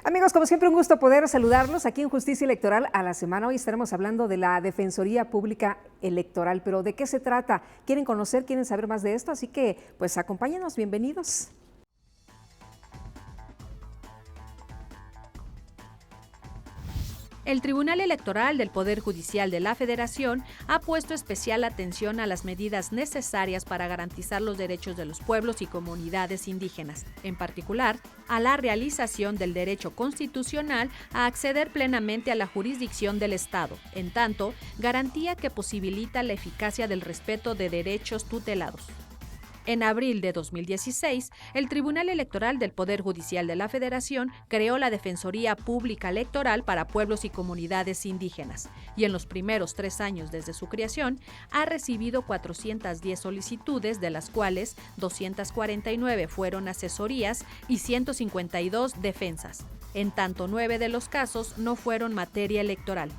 Amigos, como siempre, un gusto poder saludarlos aquí en Justicia Electoral a la semana. Hoy estaremos hablando de la Defensoría Pública Electoral, pero ¿de qué se trata? ¿Quieren conocer, quieren saber más de esto? Así que, pues, acompáñenos, bienvenidos. El Tribunal Electoral del Poder Judicial de la Federación ha puesto especial atención a las medidas necesarias para garantizar los derechos de los pueblos y comunidades indígenas, en particular, a la realización del derecho constitucional a acceder plenamente a la jurisdicción del Estado, en tanto, garantía que posibilita la eficacia del respeto de derechos tutelados. En abril de 2016, el Tribunal Electoral del Poder Judicial de la Federación creó la Defensoría Pública Electoral para Pueblos y Comunidades Indígenas, y en los primeros 3 años desde su creación, ha recibido 410 solicitudes, de las cuales 249 fueron asesorías y 152 defensas. En tanto, 9 de los casos no fueron materia electoral.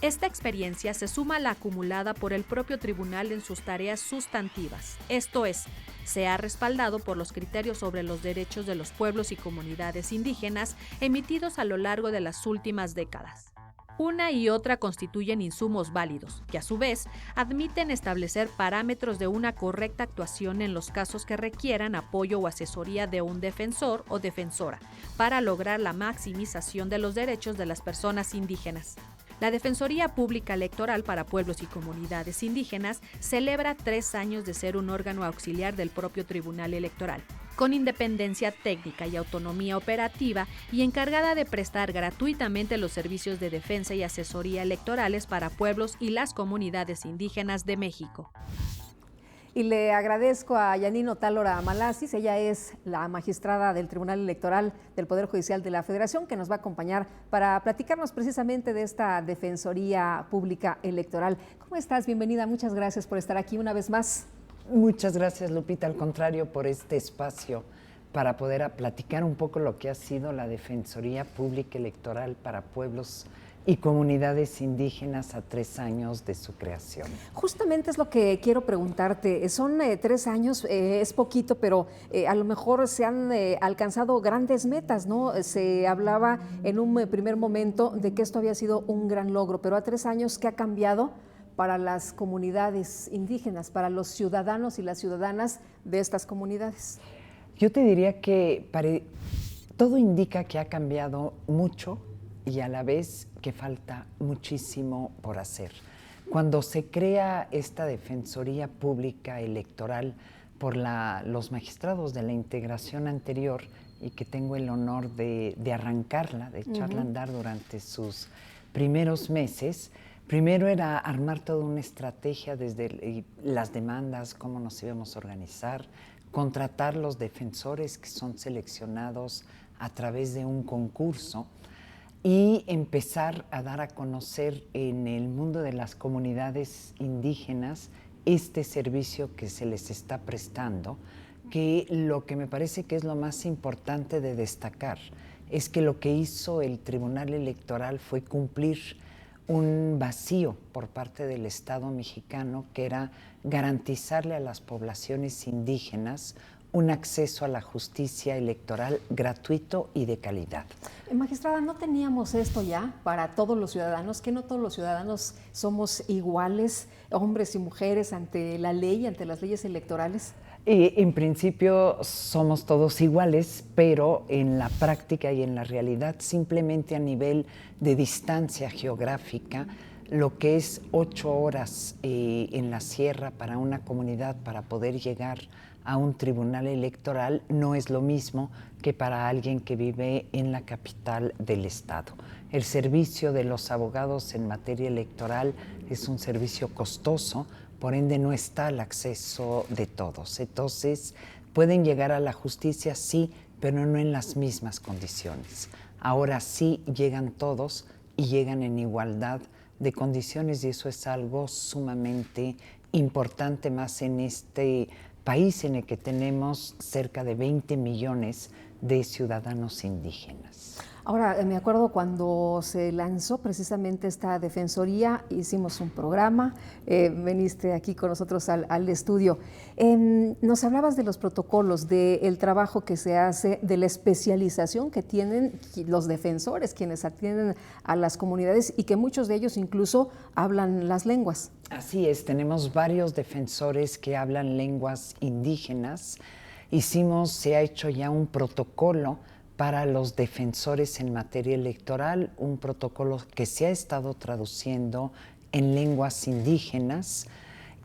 Esta experiencia se suma a la acumulada por el propio tribunal en sus tareas sustantivas, esto es, se ha respaldado por los criterios sobre los derechos de los pueblos y comunidades indígenas emitidos a lo largo de las últimas décadas. Una y otra constituyen insumos válidos, que a su vez admiten establecer parámetros de una correcta actuación en los casos que requieran apoyo o asesoría de un defensor o defensora, para lograr la maximización de los derechos de las personas indígenas. La Defensoría Pública Electoral para Pueblos y Comunidades Indígenas celebra 3 años de ser un órgano auxiliar del propio Tribunal Electoral, con independencia técnica y autonomía operativa y encargada de prestar gratuitamente los servicios de defensa y asesoría electorales para pueblos y las comunidades indígenas de México. Y le agradezco a Yanine Otálora Malasis, ella es la magistrada del Tribunal Electoral del Poder Judicial de la Federación, que nos va a acompañar para platicarnos precisamente de esta Defensoría Pública Electoral. ¿Cómo estás? Bienvenida, muchas gracias por estar aquí una vez más. Muchas gracias, Lupita, al contrario, por este espacio para poder platicar un poco lo que ha sido la Defensoría Pública Electoral para Pueblos y Comunidades Indígenas a 3 años de su creación. Justamente es lo que quiero preguntarte. Son 3 años, es poquito, pero a lo mejor se han alcanzado grandes metas, ¿no? Se hablaba en un primer momento de que esto había sido un gran logro, pero a 3 años, ¿qué ha cambiado para las comunidades indígenas, para los ciudadanos y las ciudadanas de estas comunidades? Yo te diría que todo indica que ha cambiado mucho y a la vez que falta muchísimo por hacer. Cuando se crea esta Defensoría Pública Electoral por los magistrados de la integración anterior, y que tengo el honor de arrancarla, de echarla a andar durante sus primeros meses, primero era armar toda una estrategia desde las demandas, cómo nos íbamos a organizar, contratar los defensores que son seleccionados a través de un concurso, y empezar a dar a conocer en el mundo de las comunidades indígenas este servicio que se les está prestando, que lo que me parece que es lo más importante de destacar es que lo que hizo el Tribunal Electoral fue cumplir un vacío por parte del Estado mexicano, que era garantizarle a las poblaciones indígenas un acceso a la justicia electoral gratuito y de calidad. Magistrada, ¿no teníamos esto ya para todos los ciudadanos? ¿Que no todos los ciudadanos somos iguales, hombres y mujeres, ante la ley, ante las leyes electorales? En principio somos todos iguales, pero en la práctica y en la realidad, simplemente a nivel de distancia geográfica, lo que es 8 horas en la sierra para una comunidad para poder llegar a un tribunal electoral no es lo mismo que para alguien que vive en la capital del estado. El servicio de los abogados en materia electoral es un servicio costoso, por ende no está al acceso de todos. Entonces, pueden llegar a la justicia, sí, pero no en las mismas condiciones. Ahora sí llegan todos y llegan en igualdad de condiciones, y eso es algo sumamente importante, más en este país en el que tenemos cerca de 20 millones de ciudadanos indígenas. Ahora, me acuerdo cuando se lanzó precisamente esta defensoría, hicimos un programa, veniste aquí con nosotros al estudio. Nos hablabas de los protocolos, del trabajo que se hace, de la especialización que tienen los defensores, quienes atienden a las comunidades y que muchos de ellos incluso hablan las lenguas. Así es, tenemos varios defensores que hablan lenguas indígenas. Se ha hecho ya un protocolo para los defensores en materia electoral, un protocolo que se ha estado traduciendo en lenguas indígenas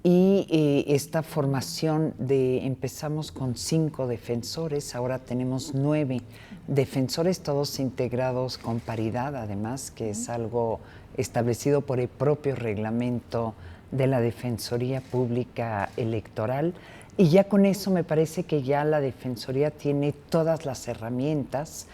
y esta formación empezamos con 5 defensores, ahora tenemos 9 defensores, todos integrados con paridad, además, que es algo establecido por el propio reglamento de la Defensoría Pública Electoral. Y ya con eso me parece que ya la Defensoría tiene todas las herramientas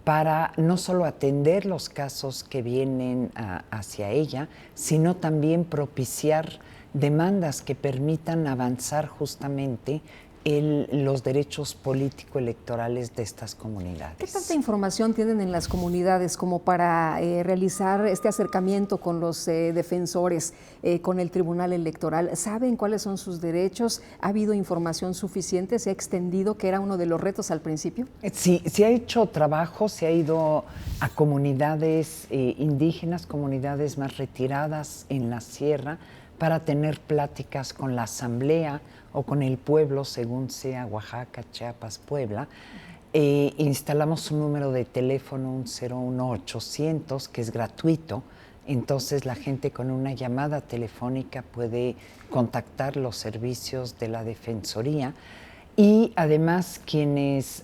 para no solo atender los casos que vienen hacia ella, sino también propiciar demandas que permitan avanzar justamente los derechos político-electorales de estas comunidades. ¿Qué tanta información tienen en las comunidades como para realizar este acercamiento con los defensores, con el Tribunal Electoral? ¿Saben cuáles son sus derechos? ¿Ha habido información suficiente? ¿Se ha extendido, que era uno de los retos al principio? Sí, se ha hecho trabajo, se ha ido a comunidades indígenas, comunidades más retiradas en la sierra, para tener pláticas con la asamblea o con el pueblo, según sea Oaxaca, Chiapas, Puebla. Instalamos un número de teléfono, un 01800, que es gratuito. Entonces la gente con una llamada telefónica puede contactar los servicios de la Defensoría. Y además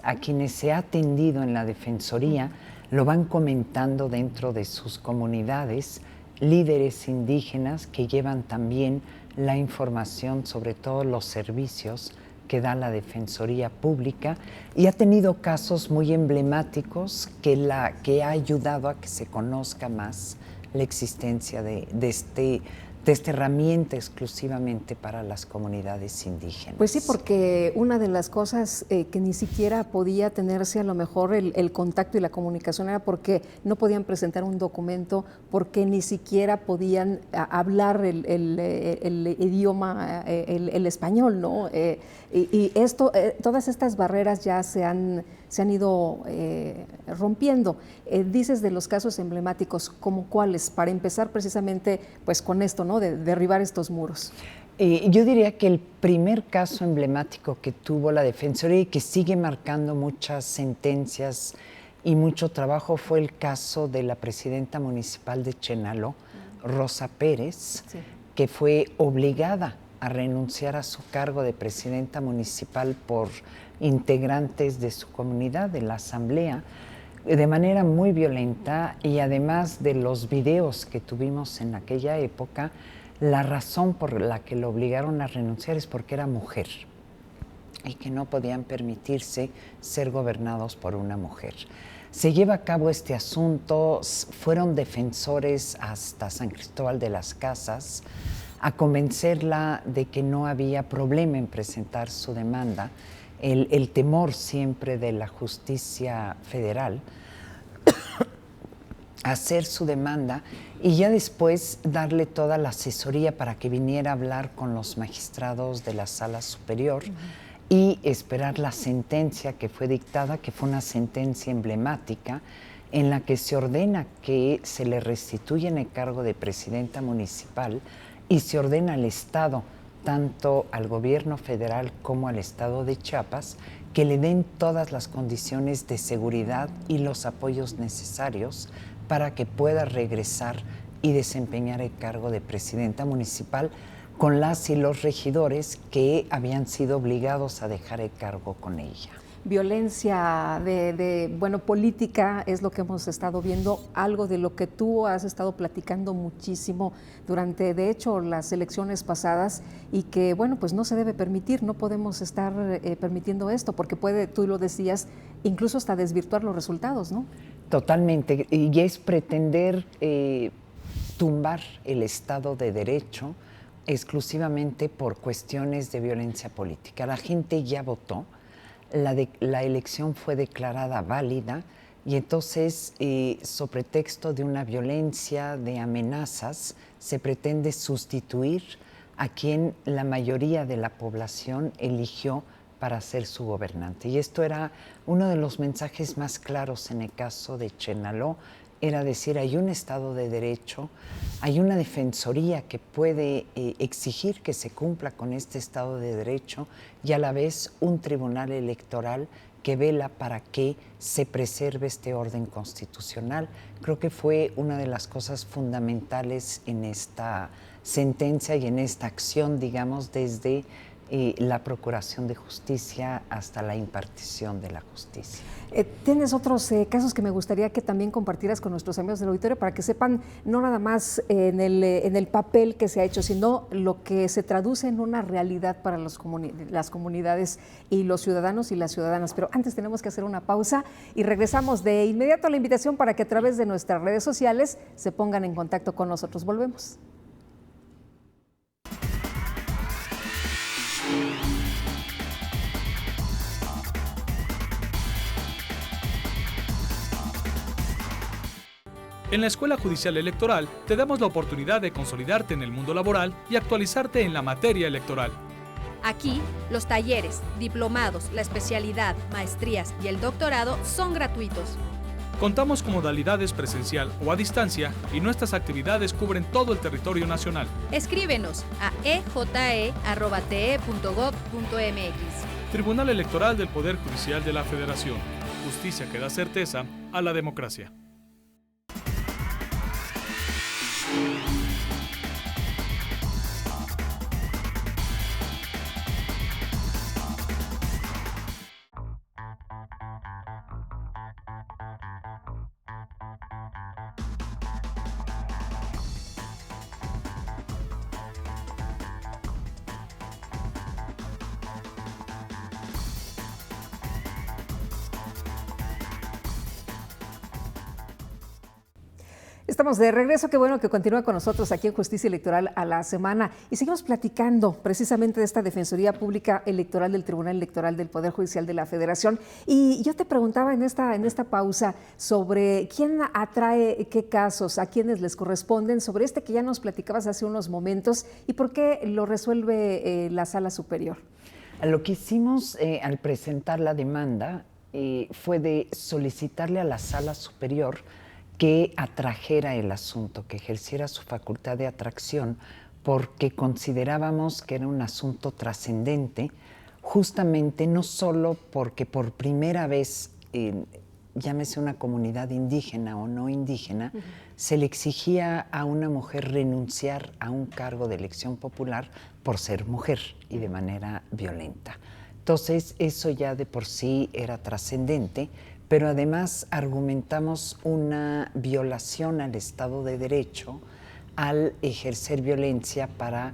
a quienes se ha atendido en la Defensoría lo van comentando dentro de sus comunidades, líderes indígenas que llevan también la información sobre todos los servicios que da la Defensoría Pública, y ha tenido casos muy emblemáticos que ha ayudado a que se conozca más la existencia de esta herramienta exclusivamente para las comunidades indígenas. Pues sí, porque una de las cosas que ni siquiera podía tenerse a lo mejor el contacto y la comunicación era porque no podían presentar un documento, porque ni siquiera podían hablar el idioma, el español, ¿no? Y todas estas barreras ya se han ido rompiendo. Dices de los casos emblemáticos, ¿como cuáles? Para empezar precisamente pues con esto, ¿no? De derribar estos muros. Yo diría que el primer caso emblemático que tuvo la Defensoría y que sigue marcando muchas sentencias y mucho trabajo fue el caso de la presidenta municipal de Chenaló, Rosa Pérez, sí, que fue obligada a renunciar a su cargo de presidenta municipal por integrantes de su comunidad, de la asamblea, de manera muy violenta, y además de los videos que tuvimos en aquella época, la razón por la que lo obligaron a renunciar es porque era mujer y que no podían permitirse ser gobernados por una mujer. Se lleva a cabo este asunto, fueron defensores hasta San Cristóbal de las Casas a convencerla de que no había problema en presentar su demanda, el temor siempre de la justicia federal, hacer su demanda y ya después darle toda la asesoría para que viniera a hablar con los magistrados de la Sala Superior y esperar la sentencia que fue dictada, que fue una sentencia emblemática en la que se ordena que se le restituya en el cargo de presidenta municipal y se ordena al Estado, tanto al gobierno federal como al Estado de Chiapas, que le den todas las condiciones de seguridad y los apoyos necesarios para que pueda regresar y desempeñar el cargo de presidenta municipal con las y los regidores que habían sido obligados a dejar el cargo con ella. Violencia política es lo que hemos estado viendo, algo de lo que tú has estado platicando muchísimo durante, de hecho, las elecciones pasadas, y que, bueno, pues no se debe permitir, no podemos estar permitiendo esto, porque puede, tú lo decías, incluso hasta desvirtuar los resultados, ¿no? Totalmente, y es pretender tumbar el Estado de Derecho exclusivamente por cuestiones de violencia política. La gente ya votó. La elección fue declarada válida Y entonces, sobre texto de una violencia, de amenazas, se pretende sustituir a quien la mayoría de la población eligió para ser su gobernante. Y esto era uno de los mensajes más claros en el caso de Chenaló, era decir, hay un Estado de Derecho, hay una defensoría que puede exigir que se cumpla con este Estado de Derecho y a la vez un tribunal electoral que vela para que se preserve este orden constitucional. Creo que fue una de las cosas fundamentales en esta sentencia y en esta acción, digamos, desde la Procuración de Justicia hasta la impartición de la justicia. ¿Tienes otros casos que me gustaría que también compartieras con nuestros amigos del auditorio para que sepan no nada más en el papel que se ha hecho, sino lo que se traduce en una realidad para las comunidades y los ciudadanos y las ciudadanas? Pero antes tenemos que hacer una pausa y regresamos de inmediato a la invitación para que a través de nuestras redes sociales se pongan en contacto con nosotros. Volvemos. En la Escuela Judicial Electoral te damos la oportunidad de consolidarte en el mundo laboral y actualizarte en la materia electoral. Aquí, los talleres, diplomados, la especialidad, maestrías y el doctorado son gratuitos. Contamos con modalidades presencial o a distancia y nuestras actividades cubren todo el territorio nacional. Escríbenos a eje@te.gov.mx. Tribunal Electoral del Poder Judicial de la Federación. Justicia que da certeza a la democracia. Estamos de regreso, qué bueno que continúa con nosotros aquí en Justicia Electoral a la Semana y seguimos platicando precisamente de esta Defensoría Pública Electoral del Tribunal Electoral del Poder Judicial de la Federación. Y yo te preguntaba en esta pausa sobre quién atrae qué casos, a quiénes les corresponden, sobre este que ya nos platicabas hace unos momentos y por qué lo resuelve la Sala Superior. Lo que hicimos al presentar la demanda fue de solicitarle a la Sala Superior que atrajera el asunto, que ejerciera su facultad de atracción, porque considerábamos que era un asunto trascendente, justamente no solo porque por primera vez, llámese una comunidad indígena o no indígena, se le exigía a una mujer renunciar a un cargo de elección popular por ser mujer y de manera violenta. Entonces, eso ya de por sí era trascendente, pero además argumentamos una violación al Estado de Derecho al ejercer violencia para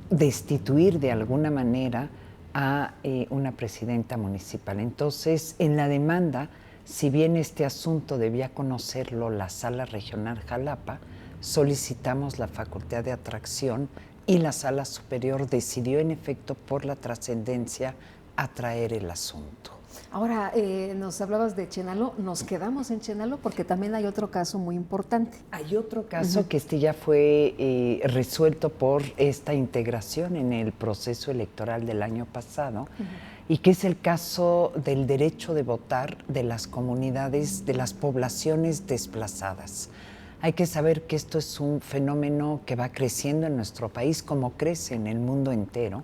destituir de alguna manera a una presidenta municipal. Entonces, en la demanda, si bien este asunto debía conocerlo la Sala Regional Jalapa, solicitamos la facultad de atracción y la Sala Superior decidió en efecto por la trascendencia atraer el asunto. Ahora, nos hablabas de Chenaló, nos quedamos en Chenaló porque también hay otro caso muy importante. Hay otro caso que ya fue resuelto por esta integración en el proceso electoral del año pasado y que es el caso del derecho de votar de las comunidades, de las poblaciones desplazadas. Hay que saber que esto es un fenómeno que va creciendo en nuestro país como crece en el mundo entero.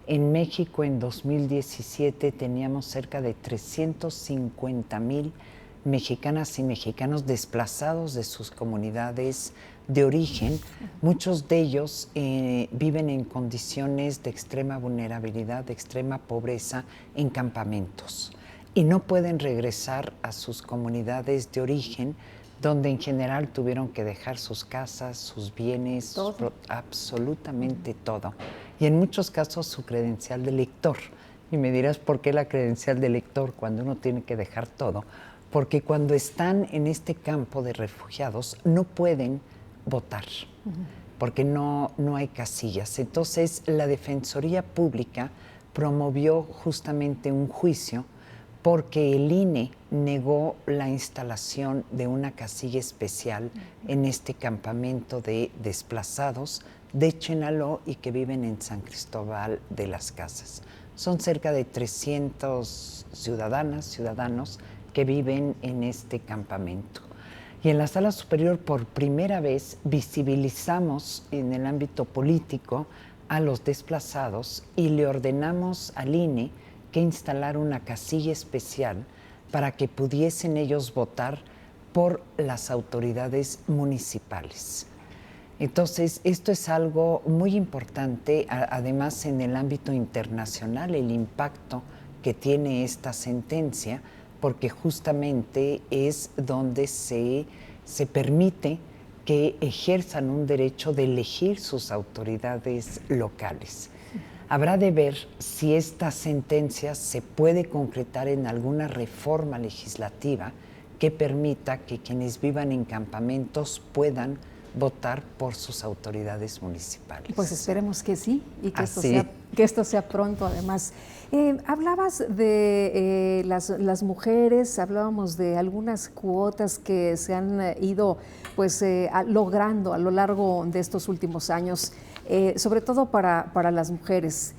En México, en 2017, teníamos cerca de 350,000 mexicanas y mexicanos desplazados de sus comunidades de origen. Muchos de ellos viven en condiciones de extrema vulnerabilidad, de extrema pobreza, en campamentos. Y no pueden regresar a sus comunidades de origen, donde en general tuvieron que dejar sus casas, sus bienes, absolutamente todo. Y en muchos casos su credencial de elector. Y me dirás, ¿por qué la credencial de elector cuando uno tiene que dejar todo? Porque cuando están en este campo de refugiados no pueden votar, porque no hay casillas. Entonces la Defensoría Pública promovió justamente un juicio porque el INE negó la instalación de una casilla especial en este campamento de desplazados de Chenaló y que viven en San Cristóbal de las Casas. Son cerca de 300 ciudadanos que viven en este campamento. Y en la Sala Superior, por primera vez, visibilizamos en el ámbito político a los desplazados y le ordenamos al INE que instalar una casilla especial para que pudiesen ellos votar por las autoridades municipales. Entonces, esto es algo muy importante, además en el ámbito internacional, el impacto que tiene esta sentencia, porque justamente es donde se permite que ejerzan un derecho de elegir sus autoridades locales. Habrá de ver si esta sentencia se puede concretar en alguna reforma legislativa que permita que quienes vivan en campamentos puedan votar por sus autoridades municipales. Pues esperemos que sí y que esto sea pronto además. Hablabas de las mujeres, hablábamos de algunas cuotas que se han ido logrando a lo largo de estos últimos años, sobre todo para las mujeres,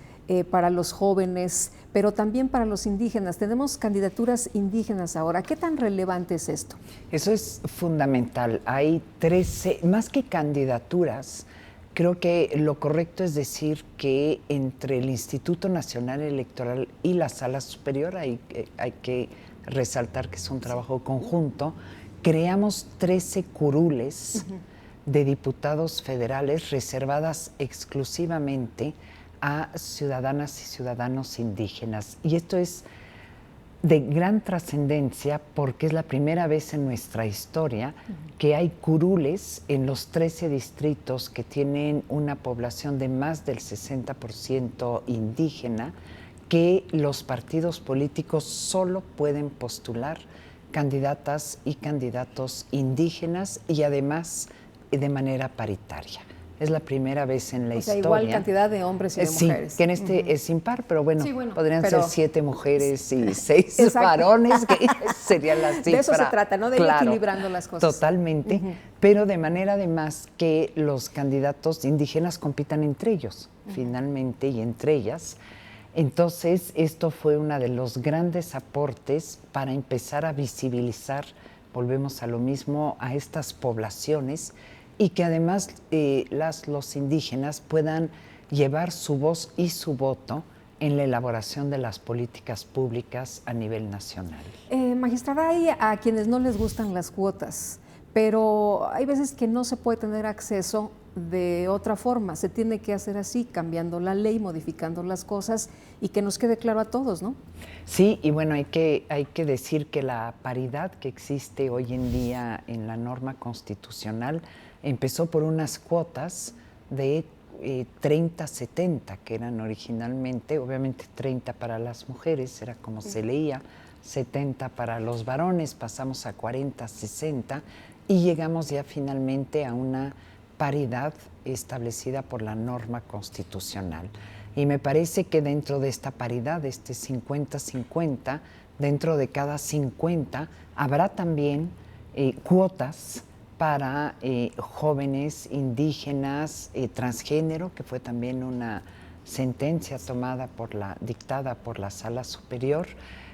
para los jóvenes, pero también para los indígenas. Tenemos candidaturas indígenas ahora. ¿Qué tan relevante es esto? Eso es fundamental. Hay 13, más que candidaturas, creo que lo correcto es decir que entre el Instituto Nacional Electoral y la Sala Superior, hay que resaltar que es un trabajo conjunto, creamos 13 curules de diputados federales reservadas exclusivamente a ciudadanas y ciudadanos indígenas. Y esto es de gran trascendencia porque es la primera vez en nuestra historia que hay curules en los 13 distritos que tienen una población de más del 60% indígena, que los partidos políticos solo pueden postular candidatas y candidatos indígenas y además de manera paritaria. Es la primera vez en la historia. Igual cantidad de hombres y de mujeres. Sí, que en este es impar, pero bueno, podrían ser 7 mujeres y 6 varones, que sería la cifra. De eso se trata, ¿no? De ir equilibrando las cosas. Totalmente, pero de manera además que los candidatos indígenas compitan entre ellos, finalmente, y entre ellas. Entonces, esto fue uno de los grandes aportes para empezar a visibilizar, volvemos a lo mismo, a estas poblaciones, y que además los indígenas puedan llevar su voz y su voto en la elaboración de las políticas públicas a nivel nacional. Magistrada, hay a quienes no les gustan las cuotas, pero hay veces que no se puede tener acceso de otra forma, se tiene que hacer así, cambiando la ley, modificando las cosas y que nos quede claro a todos, ¿no? Sí, y bueno, hay que decir que la paridad que existe hoy en día en la norma constitucional empezó por unas cuotas de 30-70, que eran originalmente, obviamente 30 para las mujeres, era como se leía, 70 para los varones, pasamos a 40-60 y llegamos ya finalmente a una paridad establecida por la norma constitucional. Y me parece que dentro de esta paridad, este 50-50, dentro de cada 50 habrá también cuotas para jóvenes indígenas, transgénero, que fue también una sentencia dictada por la Sala Superior,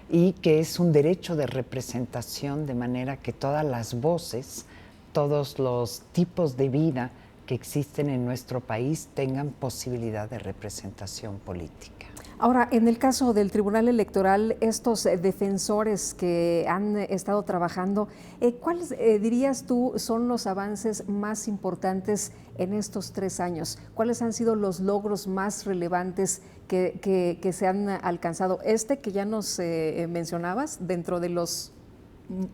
y que es un derecho de representación, de manera que todas las voces, todos los tipos de vida que existen en nuestro país tengan posibilidad de representación política. Ahora, en el caso del Tribunal Electoral, estos defensores que han estado trabajando, ¿cuáles dirías tú son los avances más importantes en estos 3 años? ¿Cuáles han sido los logros más relevantes que se han alcanzado? Que ya nos mencionabas, dentro de los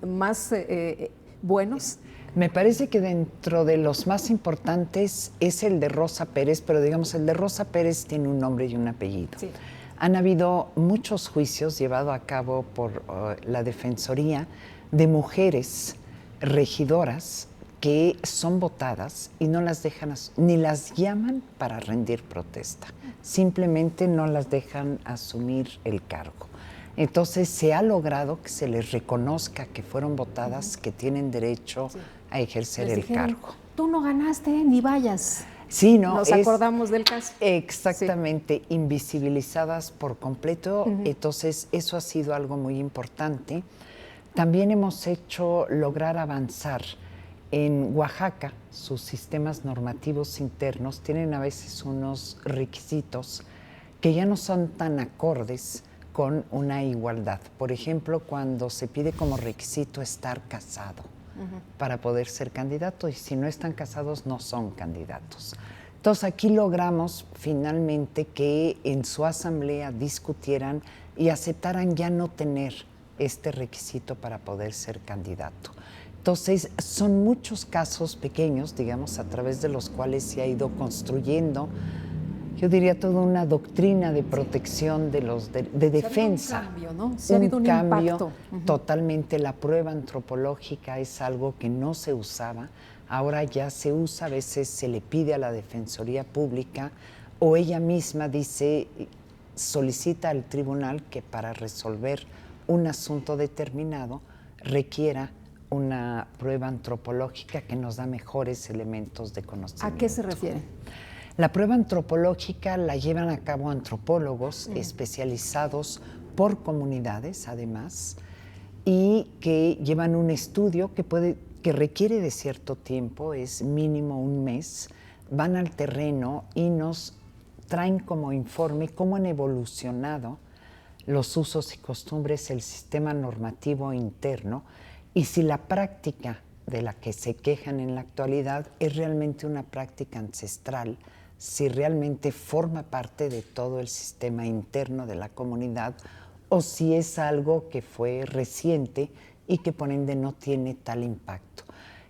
más buenos. Me parece que dentro de los más importantes es el de Rosa Pérez, pero digamos, el de Rosa Pérez tiene un nombre y un apellido. Sí. Han habido muchos juicios llevados a cabo por la Defensoría de mujeres regidoras que son votadas y no las dejan, ni las llaman para rendir protesta, simplemente no las dejan asumir el cargo. Entonces se ha logrado que se les reconozca que fueron votadas, que tienen derecho a ejercer el cargo. Tú no ganaste, ni vayas. Sí, ¿no? Nos acordamos del caso. Exactamente, invisibilizadas por completo. Entonces eso ha sido algo muy importante. También hemos hecho lograr avanzar. En Oaxaca, sus sistemas normativos internos tienen a veces unos requisitos que ya no son tan acordes con una igualdad. Por ejemplo, cuando se pide como requisito estar casado para poder ser candidato, y si no están casados no son candidatos. Entonces aquí logramos finalmente que en su asamblea discutieran y aceptaran ya no tener este requisito para poder ser candidato. Entonces son muchos casos pequeños, digamos, a través de los cuales se ha ido construyendo, yo diría, toda una doctrina de protección de los de defensa. Un cambio, ¿no? Sí, ha habido un impacto. Totalmente. La prueba antropológica es algo que no se usaba, ahora ya se usa, a veces se le pide a la Defensoría Pública o ella misma dice, solicita al tribunal que para resolver un asunto determinado requiera una prueba antropológica que nos da mejores elementos de conocimiento. ¿A qué se refiere? La prueba antropológica la llevan a cabo antropólogos especializados por comunidades, además, y que llevan un estudio que requiere de cierto tiempo, es mínimo un mes, van al terreno y nos traen como informe cómo han evolucionado los usos y costumbres, el sistema normativo interno, y si la práctica de la que se quejan en la actualidad es realmente una práctica ancestral, si realmente forma parte de todo el sistema interno de la comunidad o si es algo que fue reciente y que por ende no tiene tal impacto.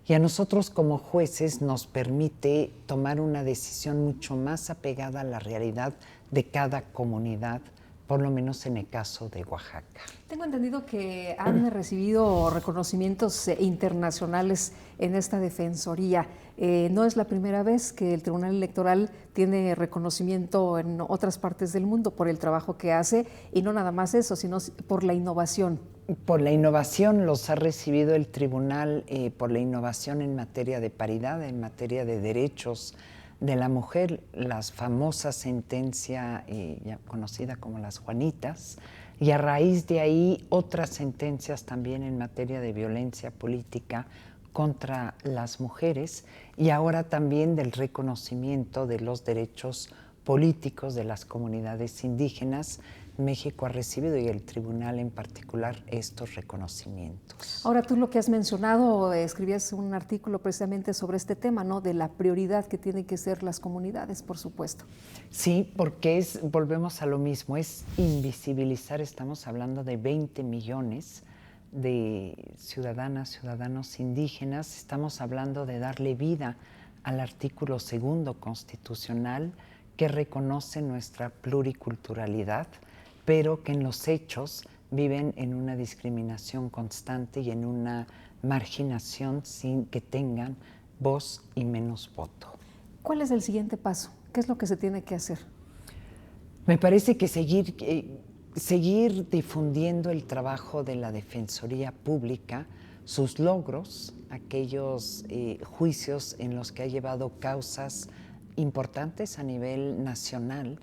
Y a nosotros como jueces nos permite tomar una decisión mucho más apegada a la realidad de cada comunidad, por lo menos en el caso de Oaxaca. Tengo entendido que han recibido reconocimientos internacionales en esta defensoría. No es la primera vez que el Tribunal Electoral tiene reconocimiento en otras partes del mundo por el trabajo que hace, y no nada más eso, sino por la innovación. Por la innovación los ha recibido el Tribunal, por la innovación en materia de paridad, en materia de derechos de la mujer, la famosa sentencia ya conocida como las Juanitas, y a raíz de ahí otras sentencias también en materia de violencia política contra las mujeres, y ahora también del reconocimiento de los derechos políticos de las comunidades indígenas. México ha recibido, y el tribunal en particular, estos reconocimientos. Ahora, tú lo que has mencionado, escribías un artículo precisamente sobre este tema, ¿no? De la prioridad que tienen que ser las comunidades, por supuesto. Sí, porque volvemos a lo mismo, es invisibilizar, estamos hablando de 20 millones de ciudadanas, ciudadanos indígenas, estamos hablando de darle vida al artículo 2 constitucional que reconoce nuestra pluriculturalidad, pero que en los hechos viven en una discriminación constante y en una marginación sin que tengan voz y menos voto. ¿Cuál es el siguiente paso? ¿Qué es lo que se tiene que hacer? Me parece que seguir difundiendo el trabajo de la Defensoría Pública, sus logros, aquellos juicios en los que ha llevado causas importantes a nivel nacional,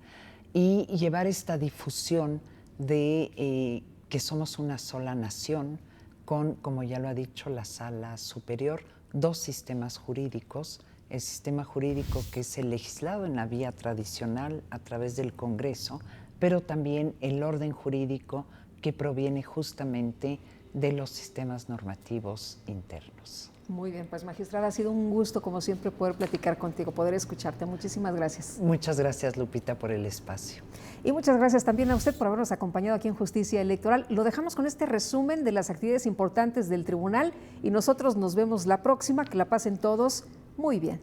y llevar esta difusión de que somos una sola nación con, como ya lo ha dicho la Sala Superior, 2 sistemas jurídicos, el sistema jurídico que es el legislado en la vía tradicional a través del Congreso, pero también el orden jurídico que proviene justamente de los sistemas normativos internos. Muy bien, pues magistrada, ha sido un gusto como siempre poder platicar contigo, poder escucharte. Muchísimas gracias. Muchas gracias, Lupita, por el espacio. Y muchas gracias también a usted por habernos acompañado aquí en Justicia Electoral. Lo dejamos con este resumen de las actividades importantes del tribunal y nosotros nos vemos la próxima. Que la pasen todos muy bien.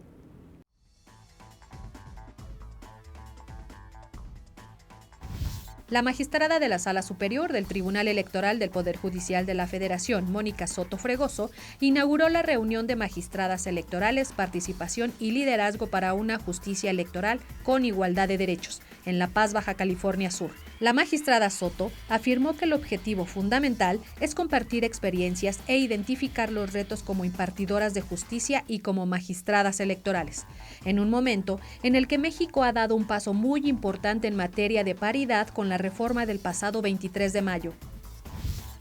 La magistrada de la Sala Superior del Tribunal Electoral del Poder Judicial de la Federación, Mónica Soto Fregoso, inauguró la reunión de magistradas electorales, participación y liderazgo para una justicia electoral con igualdad de derechos, en La Paz, Baja California Sur. La magistrada Soto afirmó que el objetivo fundamental es compartir experiencias e identificar los retos como impartidoras de justicia y como magistradas electorales, en un momento en el que México ha dado un paso muy importante en materia de paridad con la reforma del pasado 23 de mayo.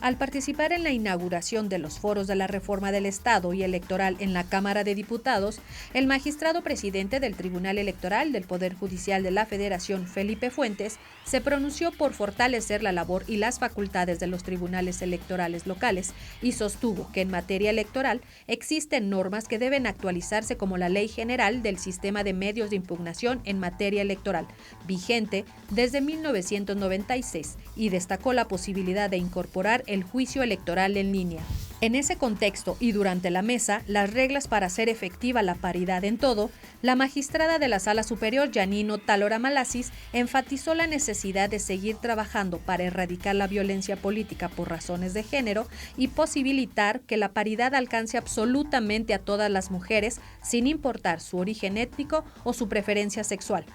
Al participar en la inauguración de los foros de la reforma del Estado y electoral en la Cámara de Diputados, el magistrado presidente del Tribunal Electoral del Poder Judicial de la Federación, Felipe Fuentes, se pronunció por fortalecer la labor y las facultades de los tribunales electorales locales y sostuvo que en materia electoral existen normas que deben actualizarse como la Ley General del Sistema de Medios de Impugnación en materia electoral, vigente desde 1996, y destacó la posibilidad de incorporar el juicio electoral en línea. En ese contexto y durante la mesa, las reglas para hacer efectiva la paridad en todo, la magistrada de la Sala Superior, Yanino Talora Malasis, enfatizó la necesidad de seguir trabajando para erradicar la violencia política por razones de género y posibilitar que la paridad alcance absolutamente a todas las mujeres, sin importar su origen étnico o su preferencia sexual,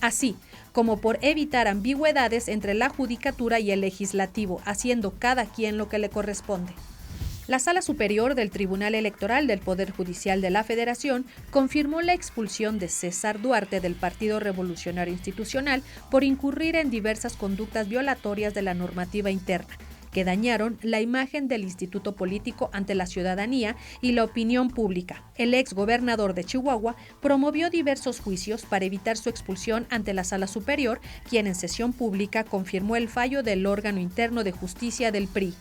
así como por evitar ambigüedades entre la judicatura y el legislativo, haciendo cada quien lo que le corresponde. La Sala Superior del Tribunal Electoral del Poder Judicial de la Federación confirmó la expulsión de César Duarte del Partido Revolucionario Institucional por incurrir en diversas conductas violatorias de la normativa interna, que dañaron la imagen del instituto político ante la ciudadanía y la opinión pública. El ex gobernador de Chihuahua promovió diversos juicios para evitar su expulsión ante la Sala Superior, quien en sesión pública confirmó el fallo del órgano interno de justicia del PRI.